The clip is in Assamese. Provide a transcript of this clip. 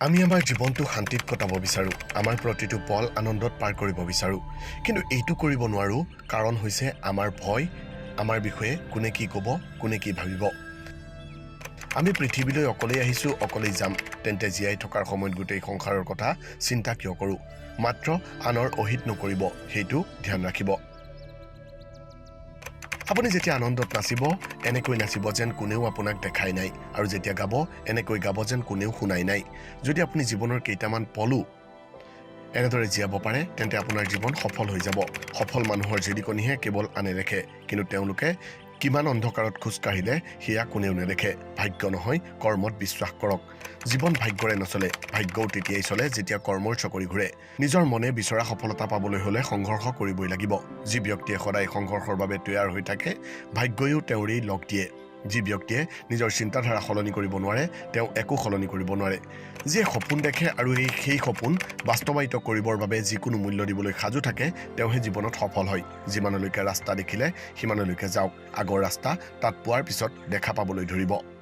আমি আমাৰ জীৱনটো শান্তিত কটাব বিচাৰোঁ, আমাৰ প্ৰতিটো পল আনন্দত পাৰ কৰিব বিচাৰোঁ, কিন্তু এইটো কৰিব নোৱাৰোঁ কাৰণ হৈছে আমাৰ ভয়, আমাৰ বিষয়ে কোনে কি ক'ব, কোনে কি ভাবিব। আমি পৃথিৱীলৈ অকলেই আহিছোঁ, অকলেই যাম, তেন্তে জীয়াই থকাৰ সময়ত গোটেই সংসাৰৰ কথা চিন্তা কিয় কৰোঁ? মাত্ৰ আনৰ অহিত নকৰিব, সেইটো ধ্যান ৰাখিব। আপুনি যেতিয়া আনন্দত নাচিব, এনেকৈ নাচিব যেন কোনেও আপোনাক দেখাই নাই, আৰু যেতিয়া গাব, এনেকৈ গাব যেন কোনেও শুনাই নাই। যদি আপুনি জীৱনৰ কেইটামান পলো এনেদৰে জীয়াব পাৰে, তেন্তে আপোনাৰ জীৱন সফল হৈ যাব। সফল মানুহৰ জিলিকনিহে কেৱল আনে দেখে, কিন্তু তেওঁলোকে কিমান অন্ধকাৰত খোজকাঢ়িলে সেয়া কোনেও নেদেখে। ভাগ্য নহয়, কৰ্মত বিশ্বাস কৰক। জীৱন ভাগ্যৰে নচলে, ভাগ্যও তেতিয়াই চলে যেতিয়া কৰ্মৰ চকৰি ঘূৰে। নিজৰ মনে বিচৰা সফলতা পাবলৈ হ'লে সংঘৰ্ষ কৰিবই লাগিব। যি ব্যক্তিয়ে সদায় সংঘৰ্ষৰ বাবে তৈয়াৰ হৈ থাকে, ভাগ্যইও তেওঁৰেই লগ দিয়ে। যি ব্যক্তিয়ে নিজৰ চিন্তাধাৰা সলনি কৰিব নোৱাৰে, তেওঁ একো সলনি কৰিব নোৱাৰে। যিয়ে সপোন দেখে আৰু সেই সপোন বাস্তৱায়িত কৰিবৰ বাবে যিকোনো মূল্য দিবলৈ সাজু থাকে, তেওঁহে জীৱনত সফল হয়। যিমানলৈকে ৰাস্তা দেখিলে সিমানলৈকে যাওক, আগৰ ৰাস্তা তাত পোৱাৰ পিছত দেখা পাবলৈ ধৰিব।